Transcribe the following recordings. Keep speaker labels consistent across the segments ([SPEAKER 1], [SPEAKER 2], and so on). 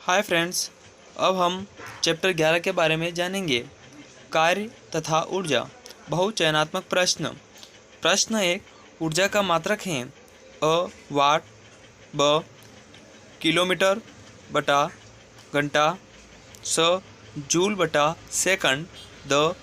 [SPEAKER 1] Hi friends, अब हम chapter 11 के बारे में जानेंगे। कार्य तथा ऊर्जा। बहुचयनात्मक प्रश्न। प्रश्न 1, ऊर्जा का मात्रक है अ वाट, ब किलोमीटर बटा घंटा, स जूल बटा सेकंड, द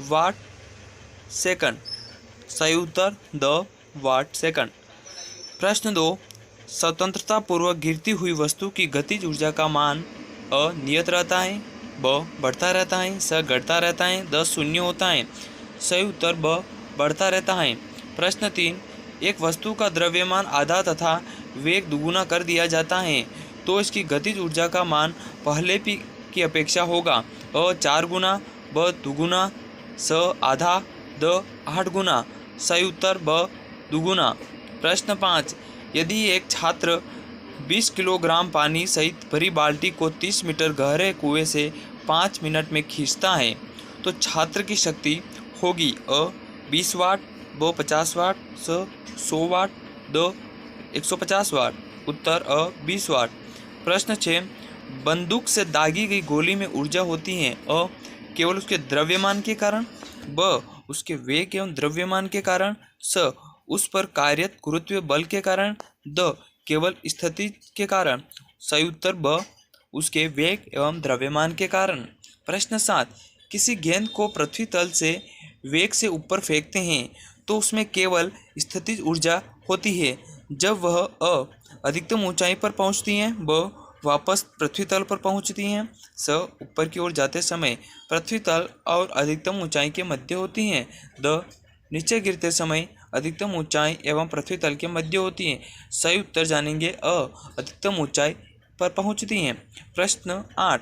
[SPEAKER 1] वाट सेकंड। सही उत्तर द वाट सेकंड। प्रश्न 2, स्वतंत्रता पूर्वक गिरती हुई वस्तु की गतिज ऊर्जा का मान अ नियत रहता है, ब बढ़ता रहता है, स घटता रहता है, द शून्य होता है। सही उत्तर ब बढ़ता रहता है। प्रश्न 3, एक वस्तु का द्रव्यमान आधा तथा वेग दुगुना कर दिया जाता है तो इसकी गतिज ऊर्जा का मान पहले की अपेक्षा होगा। अ 4 गुना, ब दुगुना, स आधा, द 8 गुना। सही उत्तर ब दुगुना। प्रश्न 5, यदि एक छात्र 20 किलोग्राम पानी सहित भरी बाल्टी को 30 मीटर गहरे कुएं से 5 मिनट में खींचता है तो छात्र की शक्ति होगी अ 20 वाट, ब 50 वाट, स 100 वाट, द 150 वाट। उत्तर अ 20 वाट। प्रश्न 6, बंदूक से दागी गई गोली में ऊर्जा होती है अ केवल उसके द्रव्यमान के कारण, ब उसके वेग एवं द्रव्यमान के कारण, स उस पर कार्यरत गुरुत्वीय बल के कारण, द केवल स्थिति के कारण। सही उत्तर ब उसके वेग एवं द्रव्यमान के कारण। प्रश्न 7, किसी गेंद को पृथ्वी तल से वेग से ऊपर फेंकते हैं तो उसमें केवल स्थितिज ऊर्जा होती है जब वह अ अधिकतम ऊंचाई पर पहुंचती है, ब वापस पृथ्वी तल पर पहुंचती हैं, स ऊपर की ओर जाते समय पृथ्वी तल और अधिकतम ऊंचाई के मध्य होती हैं, द नीचे गिरते समय अधिकतम ऊंचाई एवं पृथ्वी तल के मध्य होती हैं। सही उत्तर जानेंगे अ अधिकतम ऊंचाई पर पहुंचती हैं। प्रश्न 8,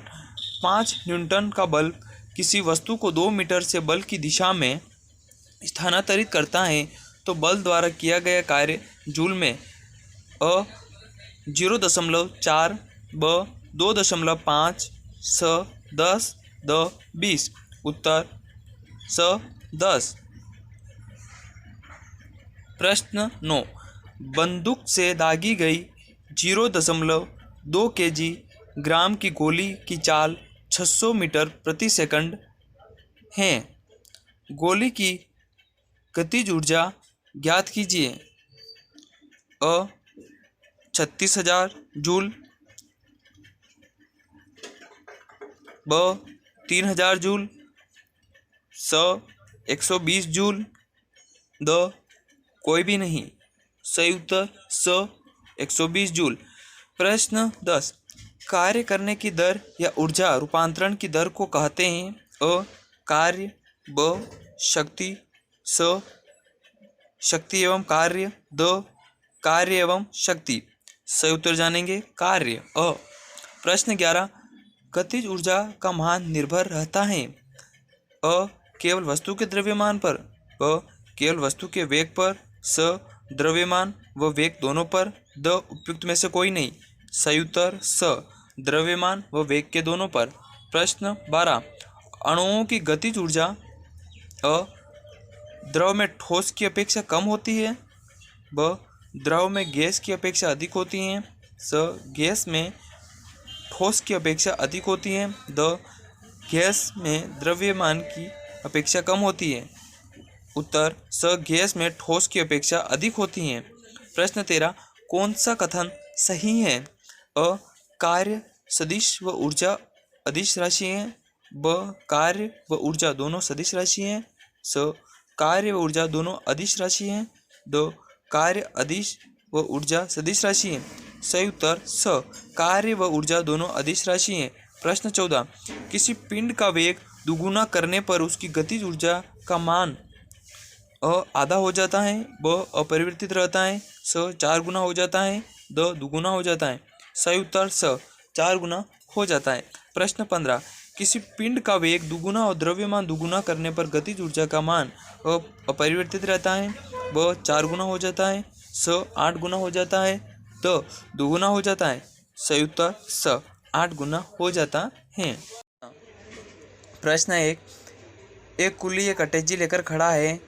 [SPEAKER 1] 5 न्यूटन का बल किसी वस्तु को 2 मीटर से बल की दिशा में स्थानांतरित करता है तो बल द्वारा किया गया कार्य जूल में अ 0.4, ब 2.5, स 10, द 20। उत्तर स 10। प्रश्न 9, बंदूक से दागी गई 0.2 kg ग्राम की गोली की चाल 600 मीटर प्रति सेकंड है। गोली की गतिज ऊर्जा ज्ञात कीजिए। अ 36,000 जूल, ब 3,000 जूल, स 120 जूल, द कोई भी नहीं। सही उत्तर स 120 जूल। प्रश्न 10, कार्य करने की दर या ऊर्जा रूपांतरण की दर को कहते हैं अ कार्य, ब शक्ति, स शक्ति एवं कार्य, द कार्य एवं शक्ति। सही उत्तर जानेंगे कार्य अ। प्रश्न 11, गतिज ऊर्जा का मान निर्भर रहता है अ केवल वस्तु के द्रव्यमान पर, ब केवल वस्तु के वेग पर, स द्रव्यमान व वेग दोनों पर, द उपयुक्त में से कोई नहीं। सही उत्तर स द्रव्यमान व वेग के दोनों पर। प्रश्न 12, अणुओं की गतिज ऊर्जा अ द्रव में ठोस की अपेक्षा कम होती है, ब द्रव में गैस की अपेक्षा अधिक होती हैं, स गैस में ठोस की अपेक्षा अधिक होती है, द गैस में द्रव्यमान की अपेक्षा कम होती है। उत्तर स गैस में ठोस की अपेक्षा अधिक होती हैं। प्रश्न 13, कौन सा कथन सही है अ कार्य सदिश व ऊर्जा अदिश राशि है, ब कार्य व ऊर्जा दोनों सदिश राशि हैं, स कार्य व ऊर्जा दोनों अदिश राशि हैं, द कार्य अदिश व ऊर्जा सदिश राशि है। सही उत्तर स कार्य व ऊर्जा दोनों अदिश राशि हैं। प्रश्न 14, किसी पिंड का वेग दुगुना करने पर उसकी गतिज ऊर्जा का मान अ आधा हो जाता है, ब अपरिवर्तित रहता है, स 4 गुना हो जाता है, द दुगुना हो जाता है। सही उत्तर स 4 गुना हो जाता है। प्रश्न 15, किसी पिंड का वेग दुगुना और द्रव्यमान दुगुना करने पर गतिज ऊर्जा का मान अ अपरिवर्तित रहता है, ब 4 गुना हो जाता है, स 8 गुना हो जाता है, द दुगुना हो जाता है। सही उत्तर स 8 गुना हो जाता है। प्रश्न 1, एक कुली एक अटैची लेकर खड़ा है,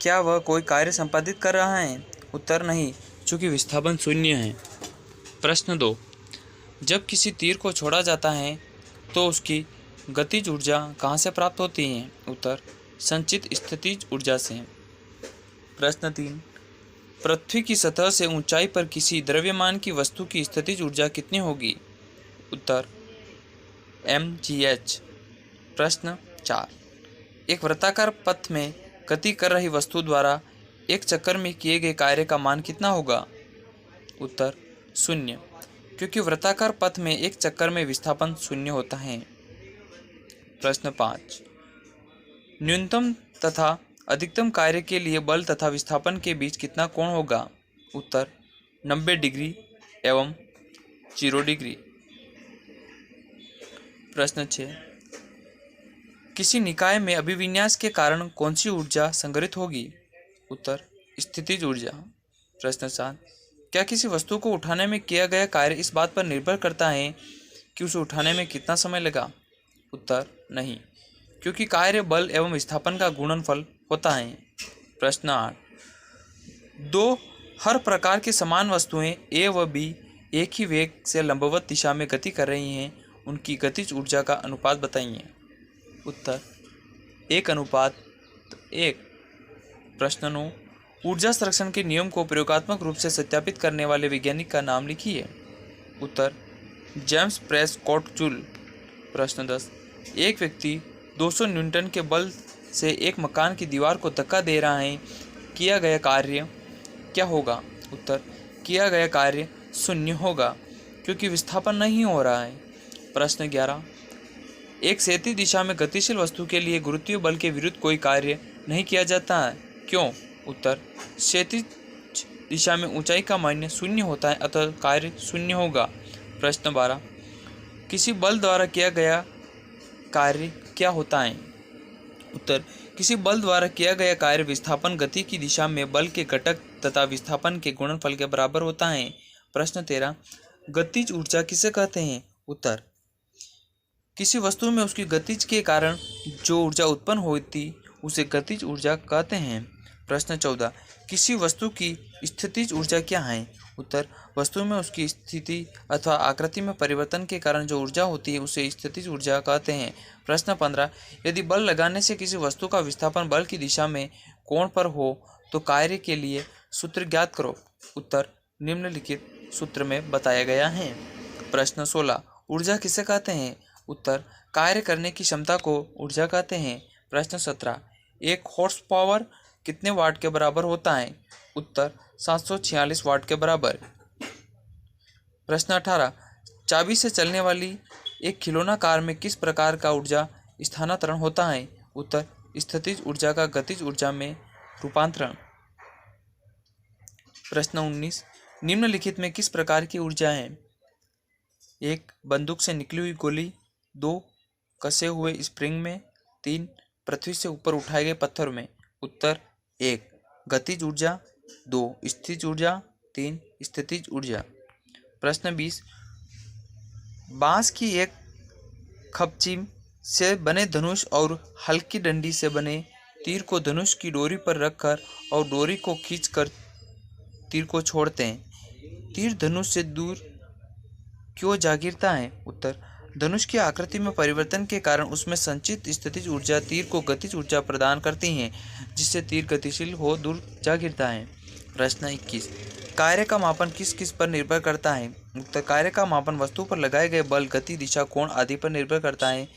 [SPEAKER 1] क्या वह कोई कार्य संपादित कर रहा है? उत्तर नहीं, चूँकि विस्थापन शून्य है। प्रश्न 2, जब किसी तीर को छोड़ा जाता है तो उसकी गतिज ऊर्जा कहाँ से प्राप्त होती है? उत्तर संचित स्थितिज ऊर्जा से। प्रश्न 3, पृथ्वी की सतह से ऊंचाई पर किसी द्रव्यमान की वस्तु की स्थितिज ऊर्जा कितनी होगी? उत्तर mgh। प्रश्न 4, एक वृत्ताकार पथ में गति कर रही वस्तु द्वारा एक चक्कर में किए गए कार्य का मान कितना होगा? उत्तर 0, क्योंकि वृत्ताकार पथ में एक चक्कर में विस्थापन 0 होता है। प्रश्न 5, न्यूनतम तथा अधिकतम कार्य के लिए बल तथा विस्थापन के बीच कितना कोण होगा? उत्तर 90 डिग्री एवं 0 डिग्री। प्रश्न 6, किसी निकाय में अभिविन्यास के कारण कौन सी ऊर्जा संग्रहित होगी? उत्तर स्थितिज ऊर्जा। प्रश्न 7, क्या किसी वस्तु को उठाने में किया गया कार्य इस बात पर निर्भर करता है कि उसे उठाने में कितना समय लगा? उत्तर नहीं, क्योंकि कार्य बल एवं विस्थापन का गुणनफल होता है। प्रश्न 8, दो हर प्रकार की समान वस्तुएं A व B एक ही वेग से लंबवत दिशा में गति कर रही हैं, उनकी गतिज ऊर्जा का अनुपात बताइए। उत्तर 1:1। प्रश्न 9, ऊर्जा संरक्षण के नियम को प्रयोगात्मक रूप से सत्यापित करने वाले वैज्ञानिक का नाम लिखिए। उत्तर जेम्स प्रेस्कॉट जूल। प्रश्न 10, एक व्यक्ति 200 न्यूटन के बल से एक मकान की दीवार को धक्का दे रहा है, किया गया कार्य क्या होगा? उत्तर किया गया कार्य 0 होगा, क्योंकि विस्थापन नहीं हो रहा है। प्रश्न 11, एक क्षैतिज दिशा में गतिशील वस्तु के लिए गुरुत्वीय बल के विरुद्ध कोई कार्य नहीं किया जाता है, क्यों? उत्तर क्षैतिज दिशा में ऊंचाई का मान 0 होता है, अतः कार्य 0 होगा। प्रश्न 12, किसी बल द्वारा किया गया कार्य क्या होता है? उत्तर किसी बल द्वारा किया गया कार्य विस्थापन गति की दिशा में बल के घटक तथा विस्थापन के गुणनफल के बराबर होता है। प्रश्न 13, गतिज ऊर्जा किसे कहते हैं? उत्तर किसी वस्तु में उसकी गतिज के कारण जो ऊर्जा उत्पन्न होती उसे गतिज ऊर्जा कहते हैं। प्रश्न 14, किसी वस्तु की स्थितिज ऊर्जा क्या है? उत्तर वस्तु में उसकी स्थिति अथवा आकृति में परिवर्तन के कारण जो ऊर्जा होती है उसे स्थितिज ऊर्जा कहते हैं। प्रश्न 15, यदि बल लगाने से किसी वस्तु का विस्थापन बल की दिशा में कोण पर हो तो कार्य के लिए सूत्र ज्ञात करो। उत्तर निम्नलिखित सूत्र में बताया गया है। प्रश्न 16, ऊर्जा किसे कहते हैं? उत्तर कार्य करने की क्षमता को ऊर्जा कहते हैं। प्रश्न 17, एक हॉर्स पावर कितने वाट के बराबर होता है? उत्तर 746 वाट के बराबर। प्रश्न 18, चाबी से चलने वाली एक खिलौना कार में किस प्रकार का ऊर्जा स्थानांतरण होता है? उत्तर स्थितिज ऊर्जा का गतिज ऊर्जा में रूपांतरण। प्रश्न 19, निम्नलिखित में किस प्रकार की ऊर्जा है? 1. बंदूक से निकली हुई गोली, 2. कसे हुए स्प्रिंग में, 3. पृथ्वी से ऊपर उठाए गए पत्थर में। उत्तर 1. गतिज ऊर्जा, 2. स्थितिज ऊर्जा, 3. स्थितिज ऊर्जा। प्रश्न 20, बांस की एक खपची से बने धनुष और हल्की डंडी से बने तीर को धनुष की डोरी पर रखकर और डोरी को खींचकर तीर को छोड़ते हैं। तीर धनुष से दूर क्यों जा गिरता है? उत्तर धनुष की आकृति में परिवर्तन के कारण उसमें संचित स्थितिज ऊर्जा तीर को गतिज ऊर्जा प्रदान करती है, जिससे तीर गतिशील हो दूर जा गिरता है। प्रश्न 21, कार्य का मापन किस किस पर निर्भर करता है? उत्तर कार्य का मापन वस्तु पर लगाए गए बल, गति, दिशा, कोण आदि पर निर्भर करता है।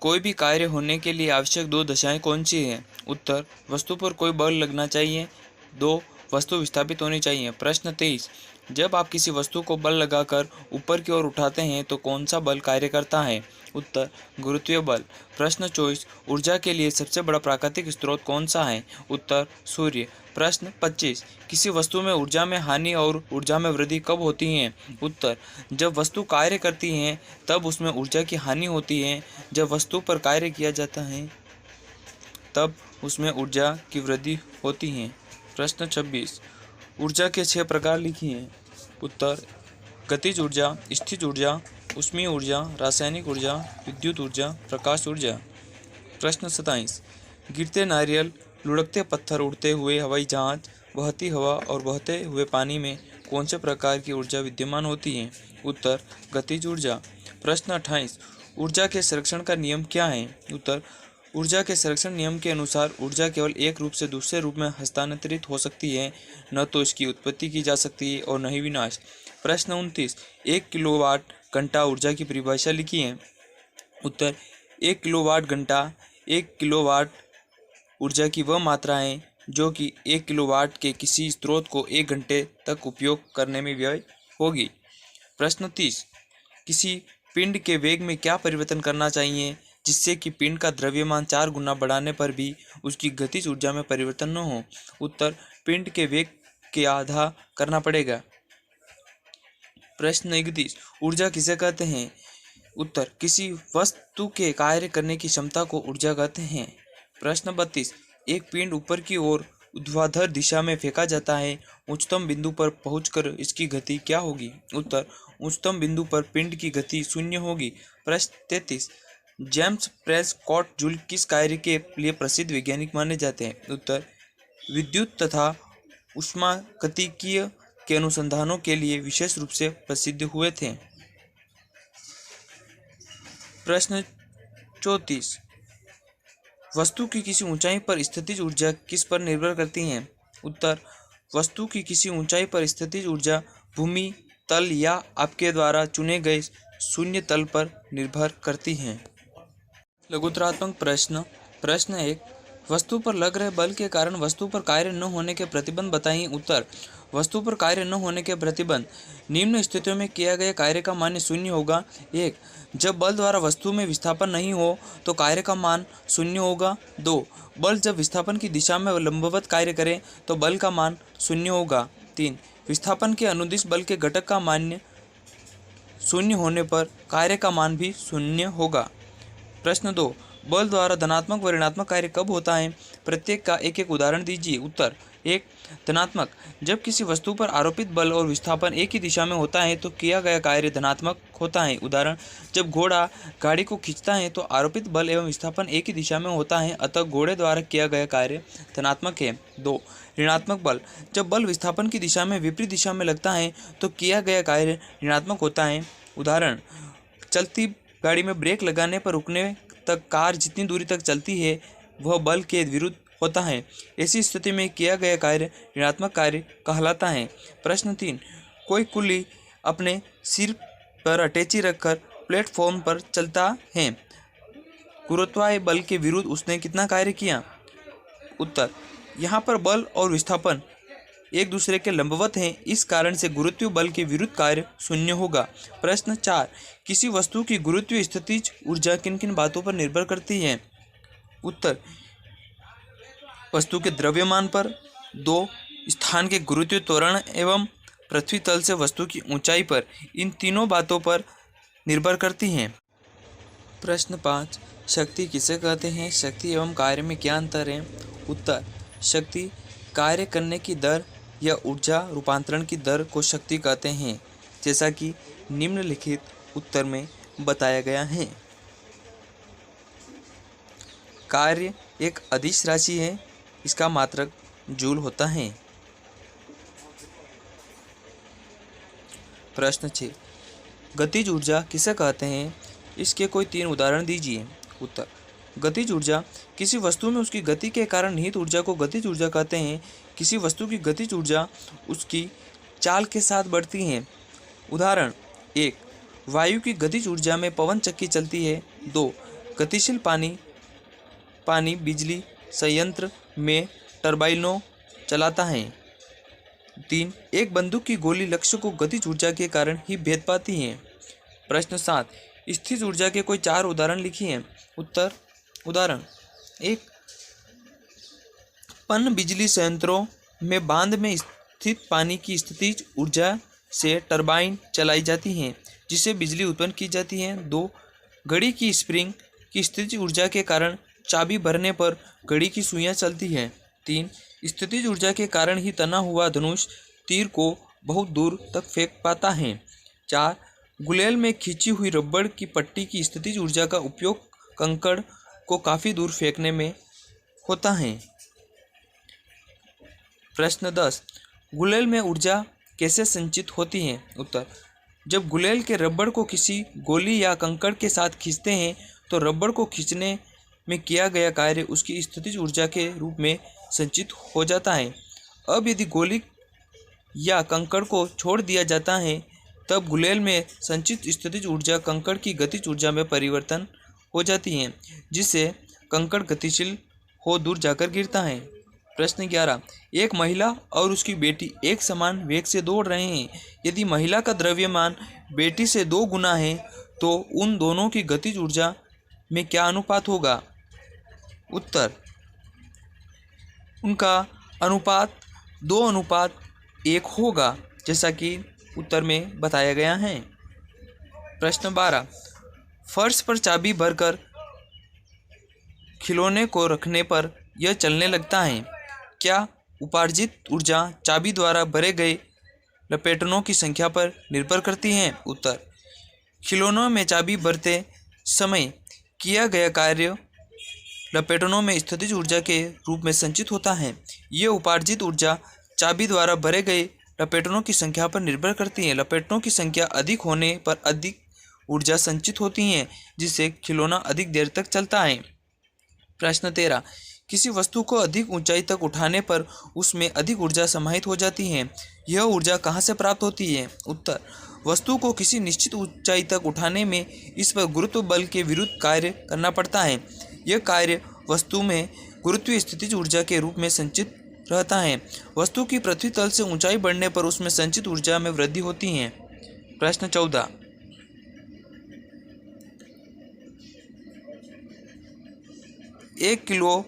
[SPEAKER 1] कोई भी कार्य होने के लिए आवश्यक 2 दशाएं कौन सी हैं? उत्तर वस्तु पर कोई बल लगना चाहिए, 2 वस्तु विस्थापित होनी चाहिए। प्रश्न 23, जब आप किसी वस्तु को बल लगाकर ऊपर की ओर उठाते हैं तो कौन सा बल कार्य करता है? उत्तर गुरुत्वीय बल। प्रश्न 24, ऊर्जा के लिए सबसे बड़ा प्राकृतिक स्रोत कौन सा है? उत्तर सूर्य। प्रश्न 25, किसी वस्तु में ऊर्जा में हानि और ऊर्जा में वृद्धि कब होती है? उत्तर जब वस्तु कार्य करती है तब उसमें ऊर्जा की हानि होती है, जब वस्तु पर कार्य किया जाता है तब उसमें ऊर्जा की वृद्धि होती है। प्रश्न 26, ऊर्जा के 6 प्रकार लिखिए। उत्तर गतिज ऊर्जा, स्थितिज ऊर्जा, ऊष्मीय ऊर्जा, रासायनिक ऊर्जा, विद्युत ऊर्जा, प्रकाश ऊर्जा। प्रश्न 27, गिरते नारियल, लुढ़कते पत्थर, उड़ते हुए हवाई जहाज, बहती हवा और बहते हुए पानी में कौन से प्रकार की ऊर्जा विद्यमान होती है? उत्तर गतिज ऊर्जा। प्रश्न 28 ऊर्जा के संरक्षण का नियम क्या है? उत्तर ऊर्जा के संरक्षण नियम के अनुसार ऊर्जा केवल एक रूप से दूसरे रूप में हस्तांतरित हो सकती है, न तो इसकी उत्पत्ति की जा सकती है और न ही विनाश। प्रश्न 29 1 किलोवाट घंटा ऊर्जा की परिभाषा लिखी है। उत्तर 1 किलोवाट घंटा 1 किलोवाट ऊर्जा की वह मात्रा है जो कि 1 किलोवाट के किसी स्रोत को 1 घंटे तक उपयोग करने में व्यय होगी। प्रश्न 30 किसी पिंड के वेग में क्या परिवर्तन करना चाहिए जिससे कि पिंड का द्रव्यमान 4 गुना बढ़ाने पर भी उसकी गतिज ऊर्जा में परिवर्तन न हो? उत्तर पिंड के वेग के आधा करना पड़ेगा। प्रश्न 31 ऊर्जा किसे कहते हैं? उत्तर किसी वस्तु के कार्य करने की क्षमता को ऊर्जा कहते हैं। प्रश्न 32 एक पिंड ऊपर की ओर ऊर्ध्वाधर दिशा में फेंका जाता है, उच्चतम बिंदु पर पहुंचकर इसकी गति क्या होगी? उत्तर उच्चतम बिंदु पर पिंड की गति 0 होगी। प्रश्न 33 जेम्स प्रेस्कॉट जूल किस कार्य के लिए प्रसिद्ध वैज्ञानिक माने जाते हैं? उत्तर विद्युत तथा ऊष्मागतिकीय के अनुसंधानों के लिए विशेष रूप से प्रसिद्ध हुए थे। प्रश्न 34 वस्तु की किसी ऊंचाई पर स्थितिज ऊर्जा किस पर निर्भर करती है? उत्तर वस्तु की किसी ऊंचाई पर स्थितिज ऊर्जा भूमि तल या आपके द्वारा चुने गए शून्य तल पर निर्भर करती है। लघुत्तरात्मक प्रश्न प्रश्न 1 वस्तु पर लग रहे बल के कारण वस्तु पर कार्य न होने के प्रतिबंध बताइए। उत्तर वस्तु पर कार्य न होने के प्रतिबंध निम्न स्थितियों में किया गया कार्य का मान 0 होगा। 1 जब बल द्वारा वस्तु में विस्थापन नहीं हो तो कार्य का मान 0 होगा। 2 बल जब विस्थापन की दिशा में लंबवत कार्य करे तो बल का मान 0 होगा। 3 विस्थापन के अनुदिश बल के घटक का मान 0 होने पर कार्य का मान भी 0 होगा। प्रश्न 2 बल द्वारा धनात्मक व ऋणात्मक कार्य कब होता है? प्रत्येक का एक एक उदाहरण दीजिए। उत्तर 1 धनात्मक जब किसी वस्तु पर आरोपित बल और विस्थापन एक ही दिशा में होता है तो किया गया कार्य धनात्मक होता है। उदाहरण जब घोड़ा गाड़ी को खींचता है तो आरोपित बल एवं विस्थापन एक ही दिशा में होता है, अतः घोड़े द्वारा किया गया कार्य धनात्मक है। 2 ऋणात्मक बल जब बल विस्थापन की दिशा में विपरीत दिशा में लगता है तो किया गया कार्य ऋणात्मक होता है। उदाहरण चलती गाड़ी में ब्रेक लगाने पर रुकने तक कार जितनी दूरी तक चलती है वह बल के विरुद्ध होता है। ऐसी स्थिति में किया गया कार्य ऋणात्मक कार्य कहलाता है। प्रश्न 3 कोई कुली अपने सिर पर अटैची रखकर प्लेटफॉर्म पर चलता है, गुरुत्वाकर्षण बल के विरुद्ध उसने कितना कार्य किया? उत्तर यहाँ पर बल और विस्थापन एक दूसरे के लंबवत हैं, इस कारण से गुरुत्वीय बल के विरुद्ध कार्य 0 होगा। प्रश्न 4 किसी वस्तु की गुरुत्वीय स्थितिज ऊर्जा किन किन बातों पर निर्भर करती है? उत्तर वस्तु के द्रव्यमान पर। 2 स्थान के गुरुत्वीय त्वरण एवं पृथ्वी तल से वस्तु की ऊंचाई पर। इन तीनों बातों पर निर्भर करती हैं। प्रश्न 5 शक्ति किसे कहते हैं? शक्ति एवं कार्य में क्या अंतर है? उत्तर शक्ति कार्य करने की दर या ऊर्जा रूपांतरण की दर को शक्ति कहते हैं, जैसा कि निम्नलिखित उत्तर में बताया गया है। कार्य एक अदिश राशि है, इसका मात्रक जूल होता है। प्रश्न 6 गतिज ऊर्जा किसे कहते हैं? इसके कोई 3 उदाहरण दीजिए। उत्तर गतिज ऊर्जा किसी वस्तु में उसकी गति के कारण निहित ऊर्जा को गतिज ऊर्जा कहते हैं। किसी वस्तु की गतिज ऊर्जा उसकी चाल के साथ बढ़ती है। उदाहरण 1 वायु की गतिज ऊर्जा में पवन चक्की चलती है। 2 गतिशील पानी बिजली संयंत्र में टरबाइनों चलाता है। 3 एक बंदूक की गोली लक्ष्य को गतिज ऊर्जा के कारण ही भेद पाती है। प्रश्न 7 स्थिर ऊर्जा के कोई 4 उदाहरण लिखिए। उत्तर उदाहरण 1 पन बिजली संयंत्रों में बांध में स्थित पानी की स्थितिज ऊर्जा से टरबाइन चलाई जाती हैं, जिससे बिजली उत्पन्न की जाती है। 2 घड़ी की स्प्रिंग की स्थितिज ऊर्जा के कारण चाबी भरने पर घड़ी की सुइयां चलती है। 3 स्थितिज ऊर्जा के कारण ही तना हुआ धनुष तीर को बहुत दूर तक फेंक पाता है। 4 गुलेल में खींची हुई रबड़ की पट्टी की स्थितिज ऊर्जा का उपयोग कंकड़ को काफ़ी दूर फेंकने में होता है। प्रश्न 10 गुलेल में ऊर्जा कैसे संचित होती हैं? उत्तर, जब गुलेल के रबड़ को किसी गोली या कंकड़ के साथ खींचते हैं तो रबड़ को खींचने में किया गया कार्य उसकी स्थितिज ऊर्जा के रूप में संचित हो जाता है। अब यदि गोली या कंकड़ को छोड़ दिया जाता है तब गुलेल में संचित स्थितिज ऊर्जा कंकड़ की गतिज ऊर्जा में परिवर्तन हो जाती है, जिससे कंकड़ गतिशील हो दूर जाकर गिरता है। प्रश्न 11, एक महिला और उसकी बेटी एक समान वेग से दौड़ रहे हैं। यदि महिला का द्रव्यमान बेटी से 2 गुना है तो उन दोनों की गतिज ऊर्जा में क्या अनुपात होगा? उत्तर, उनका अनुपात 2:1 होगा, जैसा कि उत्तर में बताया गया है। प्रश्न 12, फर्श पर चाबी भरकर खिलौने को रखने पर यह चलने लगता है। क्या उपार्जित ऊर्जा चाबी द्वारा भरे गए लपेटों की संख्या पर निर्भर करती है? उत्तर, खिलौनों में चाबी भरते समय किया गया कार्य लपेटों में स्थितिज ऊर्जा के रूप में संचित होता है। यह उपार्जित ऊर्जा चाबी द्वारा भरे गए लपेटों की संख्या पर निर्भर करती है। लपेटों की संख्या अधिक होने पर अधिक ऊर्जा संचित होती है, जिससे खिलौना अधिक देर तक चलता है। प्रश्न 13, किसी वस्तु को अधिक ऊंचाई तक उठाने पर उसमें अधिक ऊर्जा समाहित हो जाती है। यह ऊर्जा कहाँ से प्राप्त होती है? उत्तर, वस्तु को किसी निश्चित ऊंचाई तक उठाने में इस पर गुरुत्व बल के विरुद्ध कार्य करना पड़ता है। यह कार्य वस्तु में गुरुत्वीय स्थितिज ऊर्जा के रूप में संचित रहता है। वस्तु की पृथ्वी तल से ऊंचाई बढ़ने पर उसमें संचित ऊर्जा में वृद्धि होती है। प्रश्न 14, 1 किलो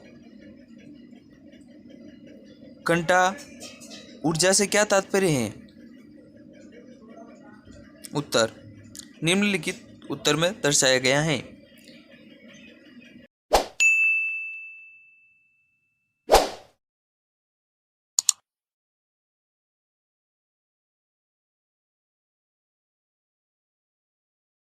[SPEAKER 1] घंटा ऊर्जा से क्या तात्पर्य है? उत्तर, निम्नलिखित उत्तर में दर्शाया गया है।